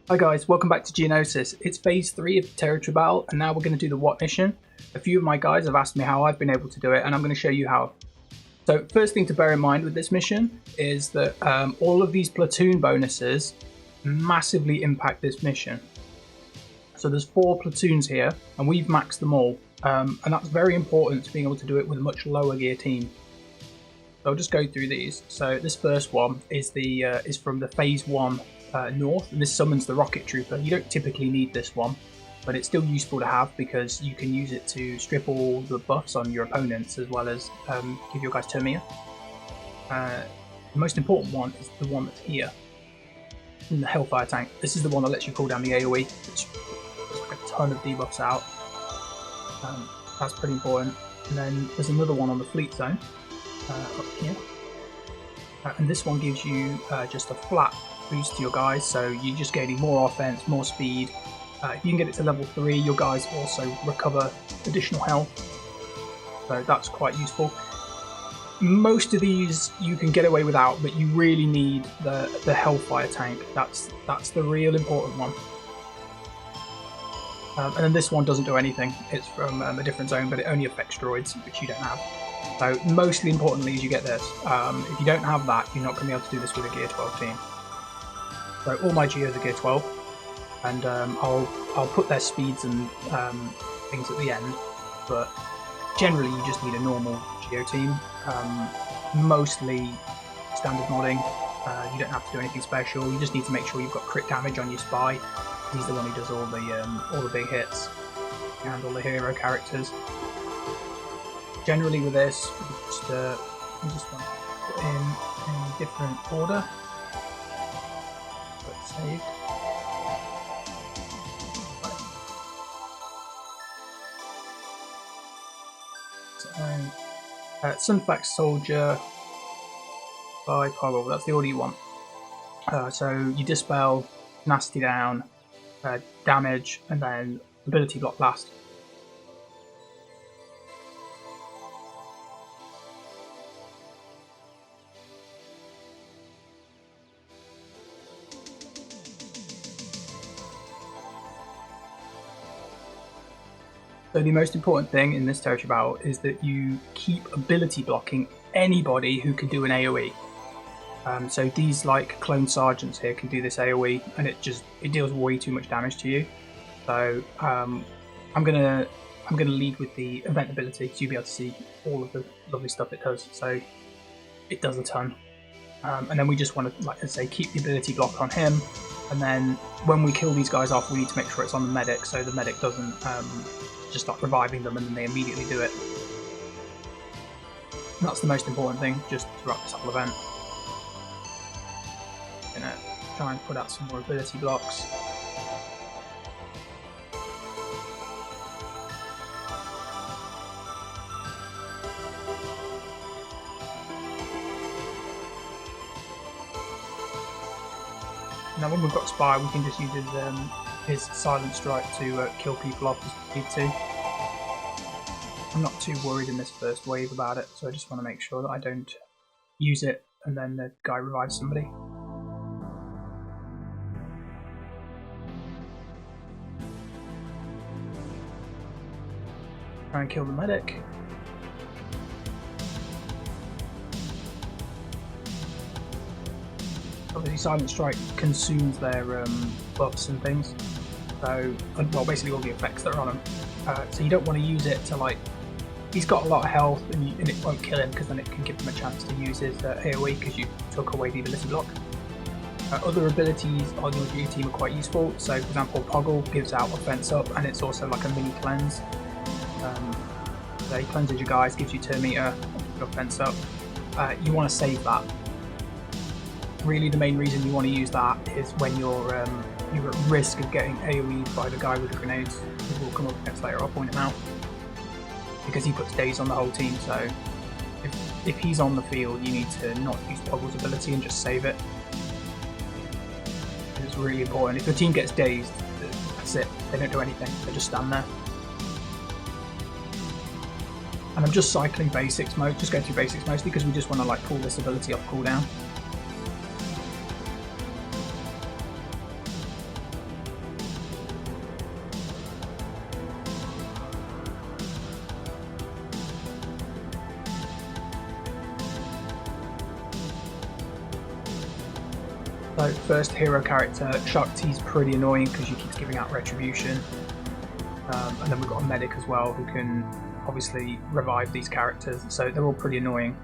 Hi guys, welcome back to Geonosis. It's phase 3 of the territory battle, and now we're going to do the what mission. A few of my guys have asked me how I've been able to do it, and I'm going to show you how. So first thing to bear in mind with this mission is that all of these platoon bonuses massively impact this mission. So there's 4 platoons here, and we've maxed them all, and that's very important to being able to do it with a much lower gear team. So I'll just go through these. So this first one is from the phase 1 north, and this summons the rocket trooper. You don't typically need this one, but it's still useful to have because you can use it to strip all the buffs on your opponents as well as give your guys Termia. The most important one is the one that's here in the Hellfire tank. This is the one that lets you pull down the AoE, which puts like a ton of debuffs out. That's pretty important. And then there's another one on the fleet zone up here, and this one gives you just a flat boost to your guys, so you're just gaining more offense, more speed. If you can get it to level 3, your guys also recover additional health, so that's quite useful. Most of these you can get away without, but you really need the Hellfire tank. That's the real important one. And then this one doesn't do anything. It's from a different zone, but it only affects droids, which you don't have. So mostly importantly is you get this. If you don't have that, you're not going to be able to do this with a Gear 12 team. So all my Geos are Gear 12, and I'll put their speeds and things at the end, but generally you just need a normal Geo team. Mostly standard modding. You don't have to do anything special. You just need to make sure you've got crit damage on your spy. He's the one who does all the big hits and all the hero characters. Generally with this, I just want to put in a different order. Saved. So, Sunfax Soldier by Poggle, that's the order you want. So you dispel, nasty down, damage, and then ability block last. So the most important thing in this territory battle is that you keep ability blocking anybody who can do an AoE. So these like clone sergeants here can do this AoE, and it deals way too much damage to you. So I'm gonna lead with the event ability, so you'll be able to see all of the lovely stuff it does. So it does a ton, and then we just want to, like I say, keep the ability block on him. And then when we kill these guys off, we need to make sure it's on the medic, so the medic doesn't just start reviving them and then they immediately do it. And that's the most important thing, just throughout this whole event. I'm gonna try and put out some more ability blocks. Now when we've got Spy, we can just use his silent strike to kill people off as we need to. I'm not too worried in this first wave about it, so I just want to make sure that I don't use it and then the guy revives somebody. Try and kill the medic. Obviously Silent Strike consumes their buffs and things, so, well, basically all the effects that are on him. So you don't want to use it to, like, he's got a lot of health and it won't kill him, because then it can give him a chance to use his AoE because you took away the ability block. Other abilities on your G team are quite useful. So for example, Poggle gives out offense up, and it's also like a mini cleanse. So he cleanses your guys, gives you turn meter, offense up. You want to save that. Really the main reason you want to use that is when you're at risk of getting AoE'd by the guy with the grenades, who will come up against later. I'll point him out, because he puts daze on the whole team. So if he's on the field, you need to not use Poggle's ability and just save it. It's really important. If the team gets dazed, that's it. They don't do anything. They just stand there. And I'm just cycling basics mode, just going through basics mostly because we just want to like pull this ability off cooldown. So first hero character, Shakti's pretty annoying because she keeps giving out retribution. And then we've got a medic as well who can obviously revive these characters, so they're all pretty annoying.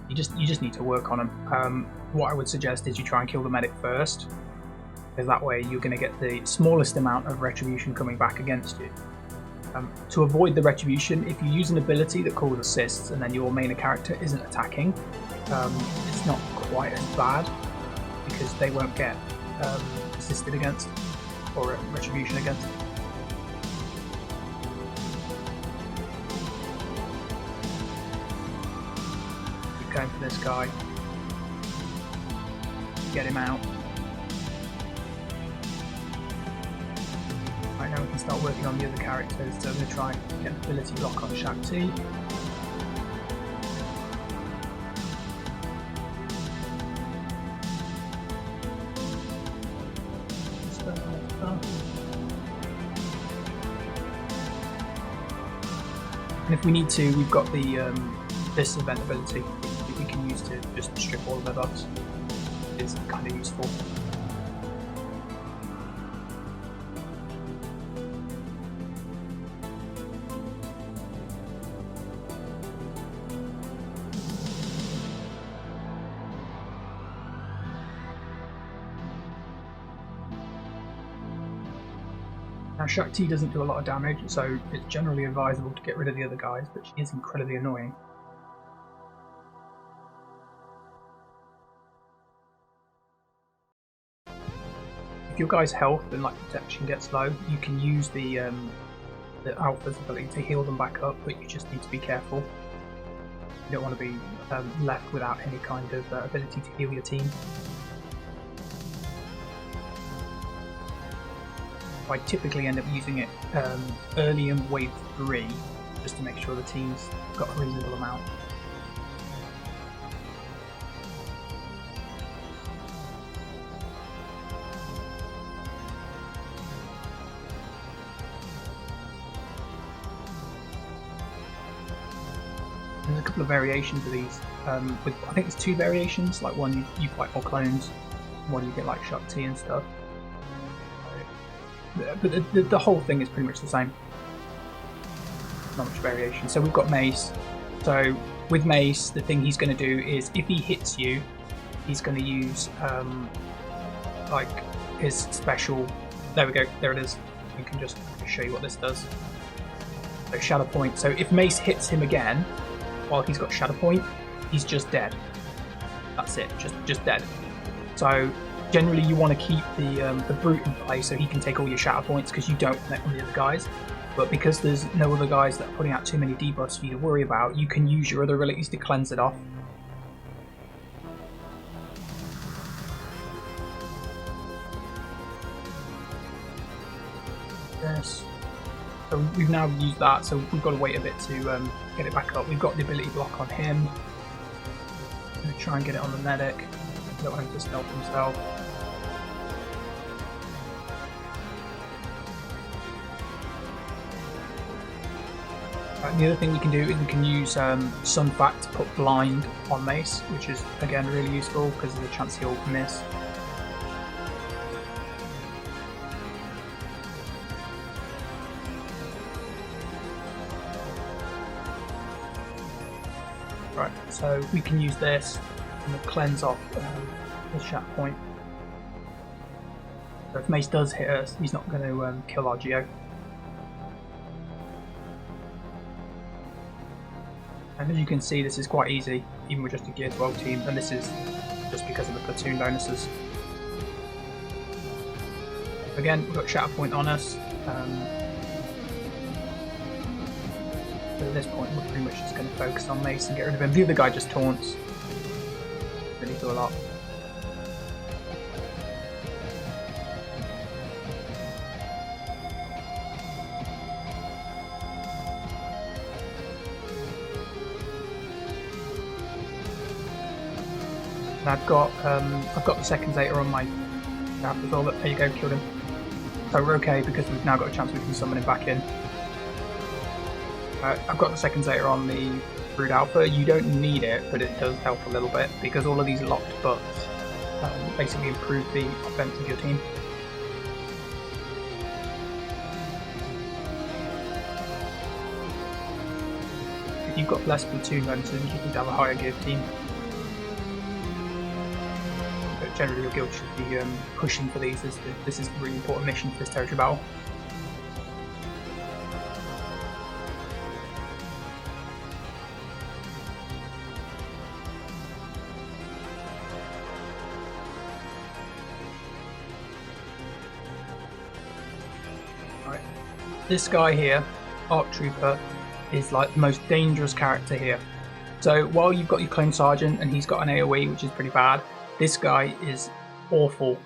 You just need to work on them. What I would suggest is you try and kill the medic first, because that way you're going to get the smallest amount of retribution coming back against you. To avoid the retribution, if you use an ability that calls assists and then your main character isn't attacking, it's not quite as bad because they won't get assisted against or retribution against. Keep going for this guy. Get him out. Right, now we can start working on the other characters, so I'm going to try and get an ability lock on Shakti. And if we need to, we've got the this event ability that we can use to just strip all of their buffs. It's kind of useful. Now Shakti doesn't do a lot of damage, so it's generally advisable to get rid of the other guys, but she is incredibly annoying. If your guy's health and like protection gets low, you can use the Alpha's ability to heal them back up, but you just need to be careful. You don't want to be left without any kind of ability to heal your team. I typically end up using it early in wave 3, just to make sure the team's got a reasonable amount. There's a couple of variations of these. I think there's 2 variations, like one you fight more clones, one you get like Shakti and stuff. But the whole thing is pretty much the same. Not much variation. So we've got Mace. So with Mace, the thing he's going to do is if he hits you, he's going to use like his special. There we go. There it is. We can just show you what this does. So Shadow Point. So if Mace hits him again while he's got Shadow Point, he's just dead. That's it. Just dead. So generally you want to keep the Brute in play so he can take all your shatter points because you don't connect on the other guys. But because there's no other guys that are putting out too many debuffs for you to worry about, you can use your other abilities to cleanse it off. Yes. So we've now used that, so we've got to wait a bit to get it back up. We've got the ability block on him. I'm going to try and get it on the medic. I don't want him to stealth himself. And the other thing we can do is we can use Sunfact to put blind on Mace, which is again really useful because there's a chance he'll miss. Right, so we can use this and cleanse off the shatter point. So if Mace does hit us, he's not going to kill our Geo. And as you can see, this is quite easy, even with just a Gear 12 team, and this is just because of the platoon bonuses. Again, we've got Shatter Point on us. So at this point, we're pretty much just going to focus on Mace and get rid of him. The other guy just taunts. Really do a lot. And I've got the second Zeta on my map as well. There you go, killed him. So we're okay because we've now got a chance we can summon him back in. I've got the second Zeta on the Brood Alpha. You don't need it, but it does help a little bit because all of these locked buffs basically improve the offense of your team. If you've got less platoon bonuses, you can have a higher geared team. But generally, your guild should be pushing for these. This is a really important mission for this territory battle. This guy here, Arc Trooper, is like the most dangerous character here. So while you've got your Clone Sergeant and he's got an AoE, which is pretty bad, this guy is awful.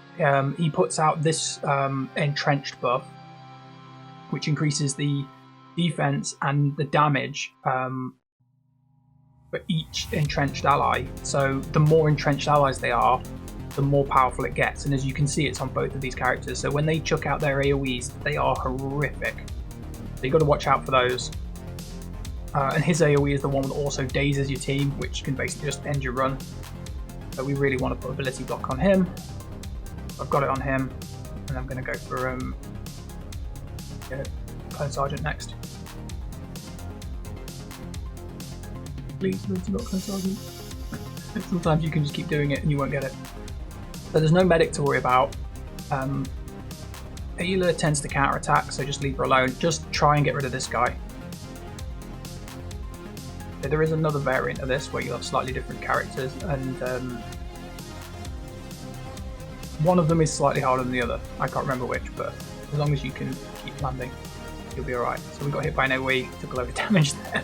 He puts out this entrenched buff, which increases the defense and the damage for each entrenched ally. So the more entrenched allies they are, the more powerful it gets. And as you can see, it's on both of these characters. So when they chuck out their AoEs, they are horrific. So you've got to watch out for those. And his AoE is the one that also dazes your team, which can basically just end your run. So we really want to put ability block on him. I've got it on him, and I'm going to go for Clone Sergeant next. Please, ability block Clone Sergeant. Sometimes you can just keep doing it and you won't get it. So there's no medic to worry about. Ayla tends to counter attack, so just leave her alone. Just try and get rid of this guy. So there is another variant of this where you have slightly different characters, and one of them is slightly harder than the other. I can't remember which, but as long as you can keep landing, you'll be alright. So we got hit by an AoE, took a load of damage there.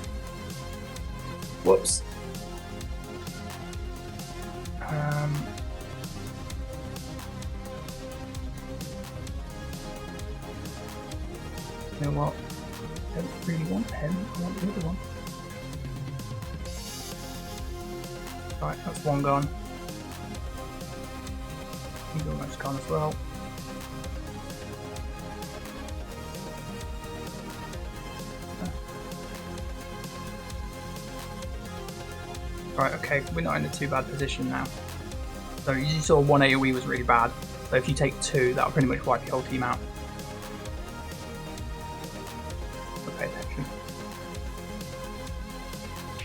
Whoops. You know what? I don't really want him, I want the other one. Right, that's one gone. He's almost gone as well. Right, okay, we're not in a too bad position now. So you saw one AoE was really bad. So if you take two, that'll pretty much wipe your whole team out. So pay attention.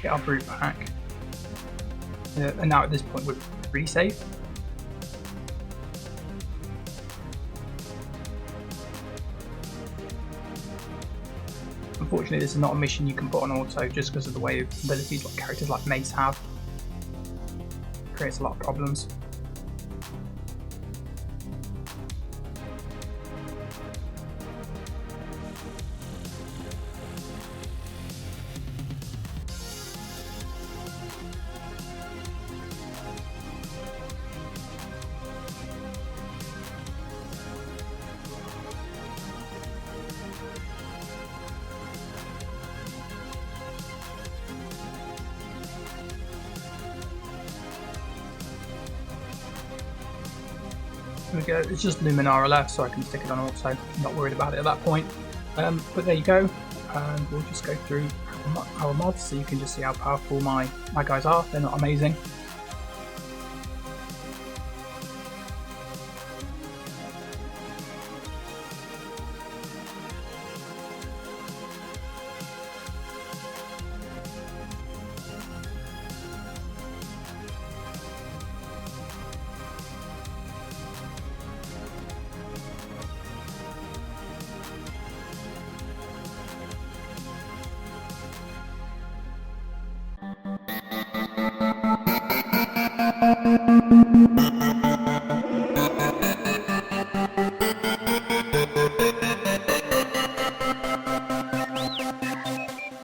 Get our brute back. And now at this point we're pretty safe. Unfortunately, this is not a mission you can put on auto just because of the way abilities like characters like Mace have. It creates a lot of problems. There we go, it's just Luminara left, so I can stick it on auto. I'm not worried about it at that point. But there you go, and we'll just go through our mods so you can just see how powerful my guys are. They're not amazing.